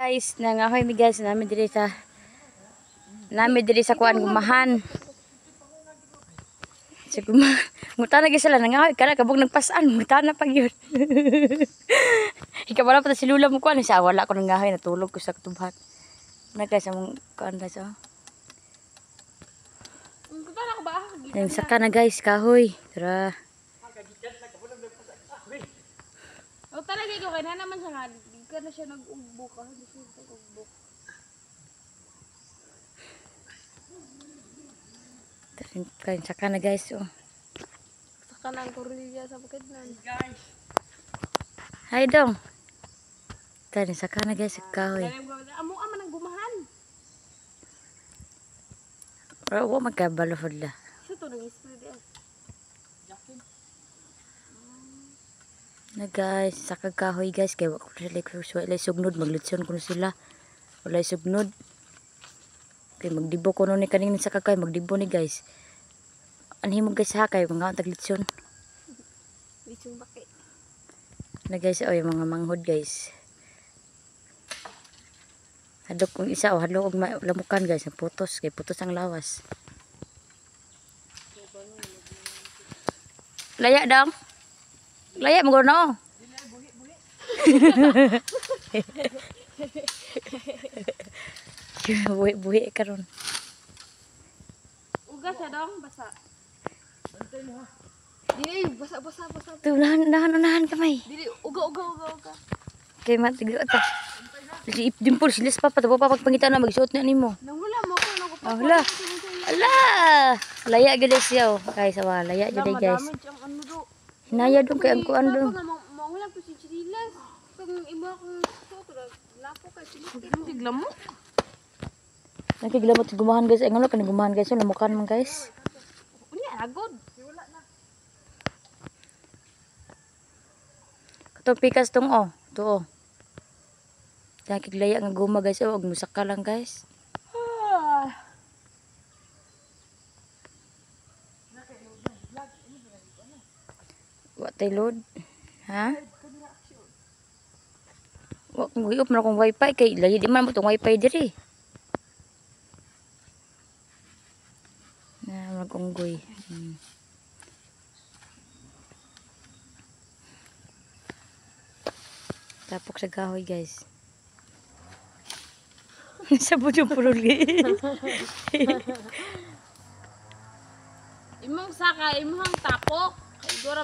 Guys, nangahoy mi guys namin diri sa kuan gumahan. Sa gumahan. Ngutana gyud sila nangahoy kana kabog nagpasan, ngutana pag yun. Ikaw wala pa si Lula mo kuan sa wala ko nangahoy natulog ko sa katubhan. Na guys among kuan guys oh. Ngutana ko ba? Yang saka na guys kahoy. Tara. O talaga ko kay na naman siya nga di na siya nag-ugbo ka, di siya nag-ugbo. Kain saka na guys oh. Saka na ang korilya sa bukidnan. Guys. Hi dong. Kain saka na guys kahoy. Amo man ang gumahan. Pero wa magkabalo fudla. Sa to nang spray di. Na guys, sa kagkahoy guys, kaya wako sila sugnod, maglutson ko sila. Wala sugnod. Kaya magdibo ko ni kanin sa kagkahoy, magdibo ni guys. Anhin mo guys ha, kayo mga taglutson. Litsong baki. Na guys, oh, yung mga manghod guys. Hadok kong isa, oh, hadok kong lamukan guys, putos, kaya putos ang lawas. Laya dong. Laya mo no. Buhi karon. Ugas ya dong, basa. Dili basa. Tuh nahan kamay. Dili uga. Kay matigo ta. Si dimpol silis pa pagpangita na magsuot na nimo. Nangula mo ko nang Oh, hala. Ala. Laya gid siya oh. Kay sawa laya gid guys. Hinaya dong kay ang kuan dong. Mawala ko si Chirilas. Kung iba akong photo, lapo kay Chirilas. Tiglam mo. Nakiglamot gumahan guys. Ay ngano kan gumahan guys, lamukan man guys. Unya agod. Wala na. Katong pikas tong oh. To oh. Nakiglaya nga guma guys oh, og musaka lang guys. What tay load? Ha? Wag mo iop na kong wifi kay lahi di man mo tong wifi diri. Na magunggoy. Tapok sa kahoy guys. Sa budyo puruli. Imong saka imong tapok. Igora